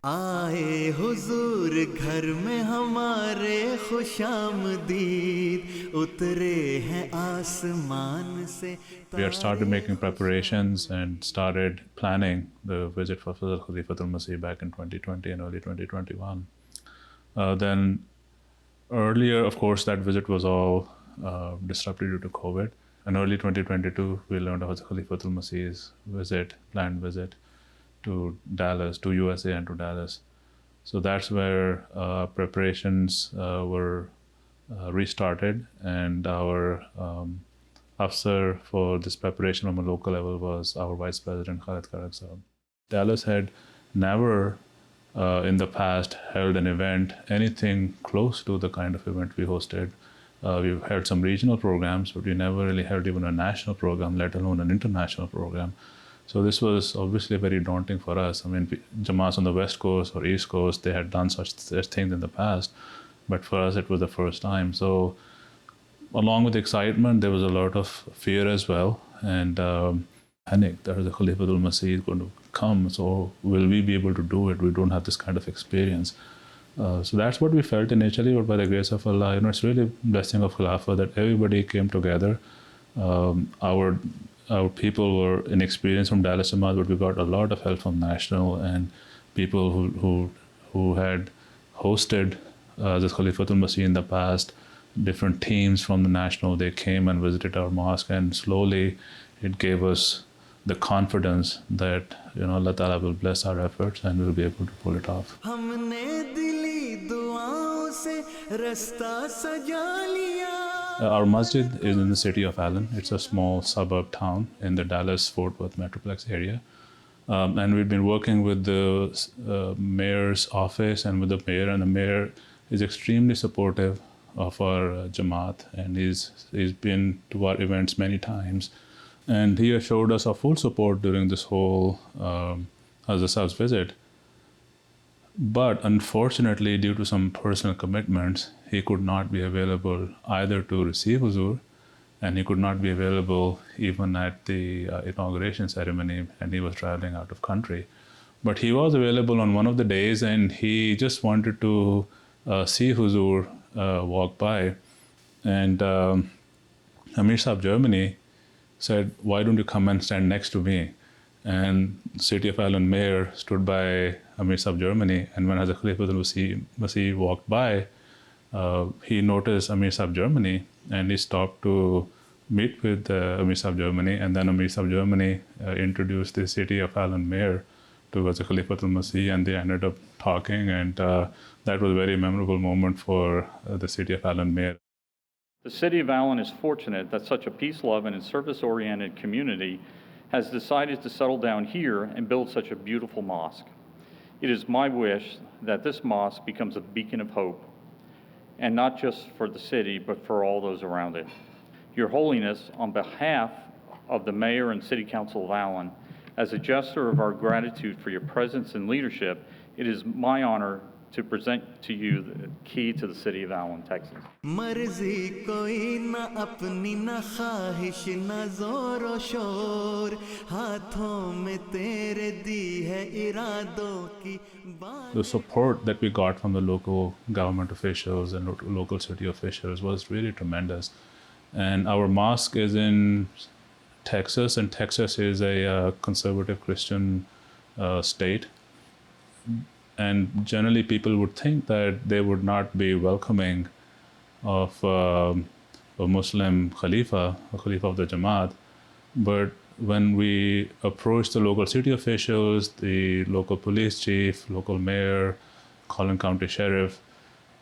आए हुजूर घर में हमारे खुशामदीद उतरे हैं आसमान से We had started तारे making preparations and started planning the visit for Khalifatul Masih back in 2020 and early 2021. Then earlier, of course, that visit was all disrupted due to COVID. In early 2022, we learned of Khalifatul Masih's planned visit to Dallas, to USA and to Dallas. So that's where preparations were restarted, and our officer for this preparation on a local level was our Vice President Khalid Karak Saab. Dallas had never in the past held an event, anything close to the kind of event we hosted. We've held some regional programs, but we never really held even a national program, let alone an international program. So this was obviously very daunting for us. I mean, Jamaats on the West Coast or East Coast, they had done such things in the past, but for us it was the first time. So along with excitement, there was a lot of fear as well, and panic that the Khalifatul Masih is going to come. So will we be able to do it? We don't have this kind of experience. So that's what we felt initially, but by the grace of Allah, it's really a blessing of Khilafah that everybody came together. Our people were inexperienced from Dallas Jamaat, but we got a lot of help from national and people who had hosted the Khalifatul Masih in the past. Different teams from the national, they came and visited our mosque, and slowly it gave us the confidence that Allah Ta'ala will bless our efforts and we'll be able to pull it off. हमने दिली दुआओं से रास्ता सजा लिया Our masjid is in the city of Allen. It's a small suburb town in the Dallas-Fort Worth Metroplex area. And we've been working with the mayor's office and with the mayor, and the mayor is extremely supportive of our Jamaat, and he's been to our events many times. And he assured us of full support during this whole Jalsa Salana's visit. But unfortunately, due to some personal commitments, he could not be available either to receive Huzoor, and he could not be available even at the inauguration ceremony, and he was traveling out of country. But he was available on one of the days, and he just wanted to see Huzoor walk by. And Amir Saab Germany said, "Why don't you come and stand next to me?" And City of Allen mayor stood by Amir Saab Germany, and when Hazrat Khalifatul Masih walked by, he noticed Amir Saab Germany, and he stopped to meet with Amir Saab Germany, and then Amir Saab Germany introduced the City of Allen mayor to Hazrat Khalifatul Masih, and they ended up talking, and that was a very memorable moment for the City of Allen mayor. The City of Allen is fortunate that such a peace-loving and service-oriented community has decided to settle down here and build such a beautiful mosque. It is my wish that this mosque becomes a beacon of hope, and not just for the city, but for all those around it. Your Holiness, on behalf of the Mayor and City Council of Allen, as a gesture of our gratitude for your presence and leadership, it is my honor to present to you the key to the City of Allen, Texas. मर्जी कोई ना अपनी ना ख्वाहिश ना जोर शोर हाथों में तेरे दी है इरादों की The support that we got from the local government officials and local city officials was really tremendous. And our mosque is in Texas, and Texas is a conservative Christian state. And generally, people would think that they would not be welcoming of a Muslim Khalifa, a Khalifa of the Jamaat. But when we approached the local city officials, the local police chief, local mayor, Collin County Sheriff,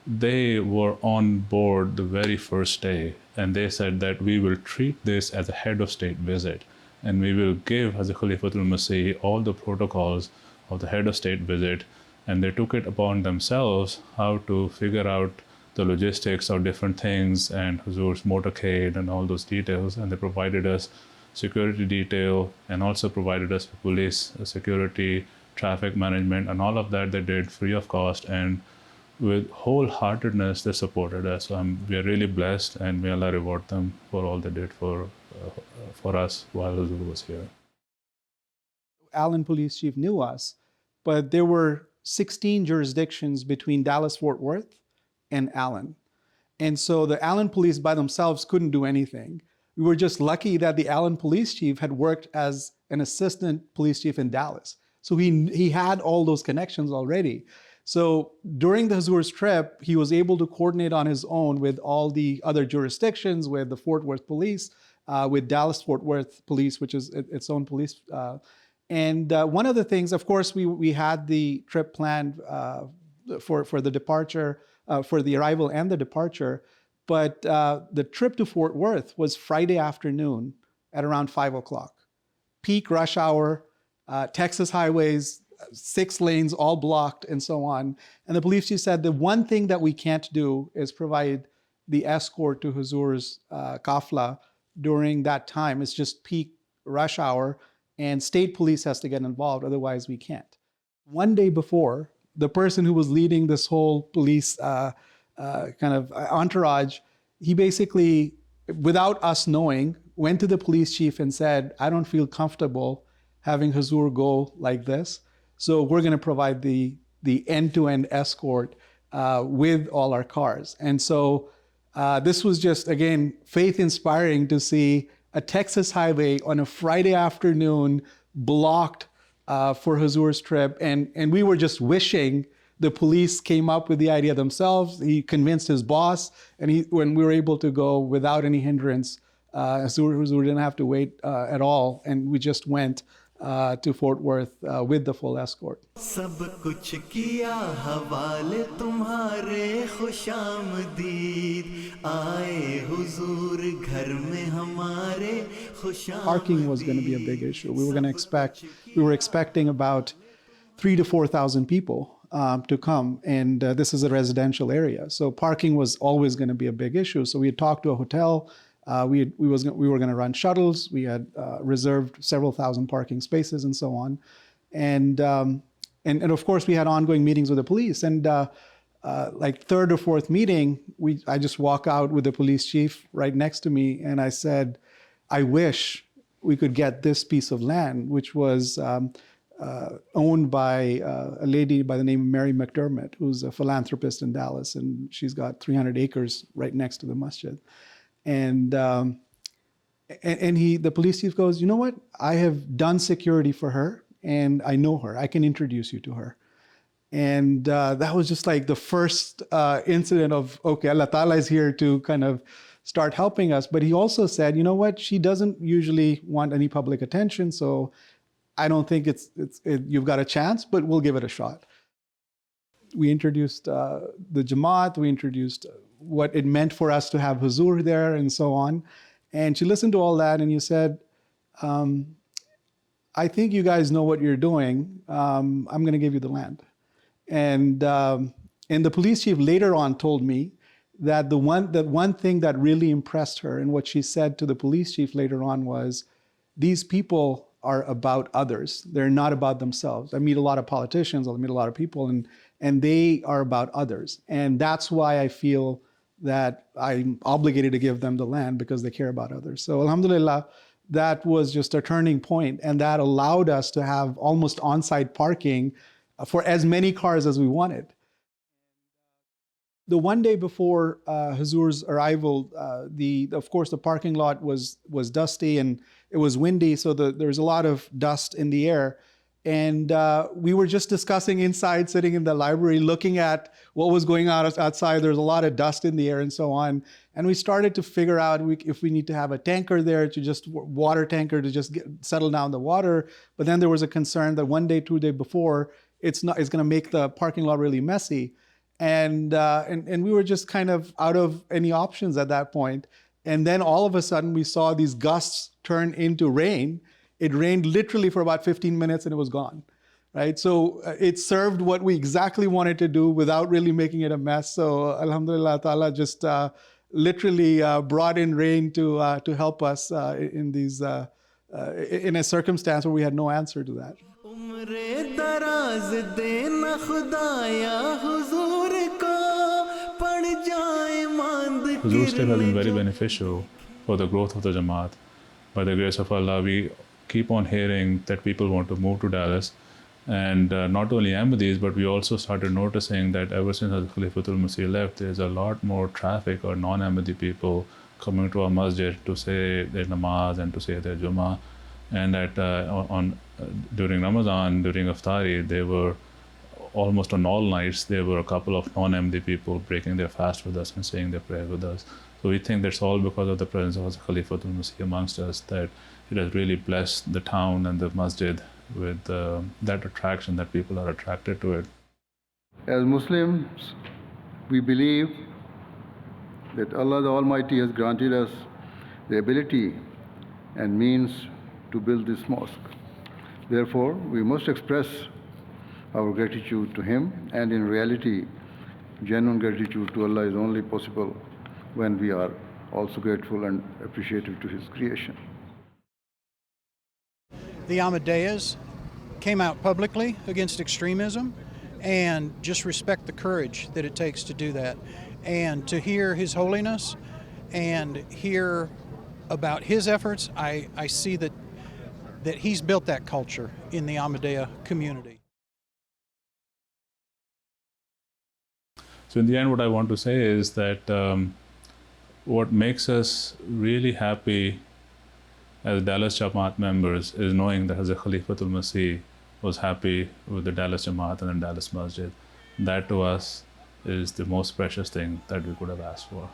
they were on board the very first day, and they said that we will treat this as a head of state visit, and we will give Hazrat Khalifatul Masih all the protocols of the head of state visit. And they took it upon themselves how to figure out the logistics of different things and Huzoor's motorcade and all those details. And they provided us security detail and also provided us with police security, traffic management, and all of that they did free of cost. And with wholeheartedness, they supported us. So we are really blessed, and may Allah reward them for all they did for us while Huzoor was here. Allen Police Chief knew us, but there were 16 jurisdictions between Dallas, Fort Worth, and Allen. And so the Allen police by themselves couldn't do anything. We were just lucky that the Allen police chief had worked as an assistant police chief in Dallas. So he had all those connections already. So during the Huzoor's trip, he was able to coordinate on his own with all the other jurisdictions, with the Fort Worth police, with Dallas Fort Worth police, which is its own police. And one of the things, of course, we had the trip planned for the departure, for the arrival and the departure. But the trip to Fort Worth was Friday afternoon at around 5 o'clock. Peak rush hour, Texas highways, 6 lanes all blocked and so on. And the police chief said the one thing that we can't do is provide the escort to Huzoor's kafla during that time. It's just peak rush hour and state police has to get involved, otherwise we can't. One day before, the person who was leading this whole police kind of entourage, he basically, without us knowing, went to the police chief and said, I don't feel comfortable having Huzoor go like this. So we're going to provide the end-to-end escort with all our cars. And so this was just, again, faith-inspiring to see a Texas highway on a Friday afternoon blocked for Huzoor's trip. And we were just wishing the police came up with the idea themselves. He convinced his boss, and when we were able to go without any hindrance, Huzoor didn't have to wait at all. And we just went to Fort Worth with the full escort. सब कुछ किया हवाले तुम्हारे खुशामदीद आए हुजूर घर में हमारे खुशामदीद. Parking was going to be a big issue. We were expecting about 3,000 to 4,000 people to come, and this is a residential area. So parking was always going to be a big issue. So we had talked to a hotel. We were going to run shuttles. We had reserved several thousand parking spaces and so on. And of course, we had ongoing meetings with the police. And like third or fourth meeting, I just walk out with the police chief right next to me. And I said, I wish we could get this piece of land, which was owned by a lady by the name of Mary McDermott, who's a philanthropist in Dallas. And she's got 300 acres right next to the masjid. And the police chief goes, you know what? I have done security for her and I know her. I can introduce you to her. And that was just like the first incident of, okay, Allah Ta'ala is here to kind of start helping us. But he also said, you know what? She doesn't usually want any public attention. So I don't think you've got a chance, but we'll give it a shot. We introduced the Jamaat. We introduced what it meant for us to have Huzoor there and so on. And she listened to all that and you said, I think you guys know what you're doing. I'm going to give you the land. And the police chief later on told me that the one thing that really impressed her and what she said to the police chief later on was, these people are about others. They're not about themselves. I meet a lot of politicians, I meet a lot of people, and they are about others. And that's why I feel that I'm obligated to give them the land, because they care about others. So alhamdulillah, that was just a turning point, and that allowed us to have almost on-site parking for as many cars as we wanted. The one day before Huzoor's arrival, of course the parking lot was dusty and it was windy, so there was a lot of dust in the air. And we were just discussing inside, sitting in the library, looking at what was going on outside. There's a lot of dust in the air and so on. And we started to figure out if we need to have a tanker there, to just water tanker to just settle down the water. But then there was a concern that 1 day, 2 days before, it's going to make the parking lot really messy. And we were just kind of out of any options at that point. And then all of a sudden we saw these gusts turn into rain. It rained literally for about 15 minutes and it was gone, right? So it served what we exactly wanted to do without really making it a mess. So alhamdulillah, ta'ala just literally brought in rain to help us in a circumstance where we had no answer to that. Huzoor's trip has been very beneficial for the growth of the Jamaat. By the grace of Allah, we keep on hearing that people want to move to Dallas, And not only Ahmadis, but we also started noticing that ever since Hazrat Khalifatul Masih left, there's a lot more traffic or non-Ahmadi people coming to our masjid to say their namaz and to say their Jummah. And during Ramadan, during Iftari, they were almost on all nights, there were a couple of non-Ahmadi people breaking their fast with us and saying their prayer with us. So we think that's all because of the presence of Hazrat Khalifatul Masih amongst us, that it has really blessed the town and the masjid with that attraction, that people are attracted to it. As Muslims, we believe that Allah the Almighty has granted us the ability and means to build this mosque. Therefore, we must express our gratitude to Him, and in reality, genuine gratitude to Allah is only possible when we are also grateful and appreciative to His creation. The Ahmadiyas came out publicly against extremism, and just respect the courage that it takes to do that. And to hear His Holiness and hear about his efforts, I see that he's built that culture in the Ahmadiyya community. So in the end, what I want to say is that what makes us really happy as Dallas Jamaat members is knowing that Hazrat Khalifatul Masih was happy with the Dallas Jamaat and the Dallas Masjid. That to us is the most precious thing that we could have asked for.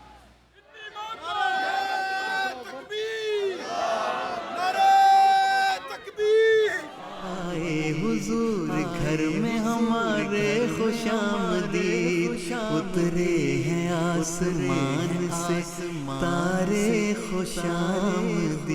आए हुजूर घर में हमारे खुशामदीद उतरे हैं आसमान से तारे खुशामदीद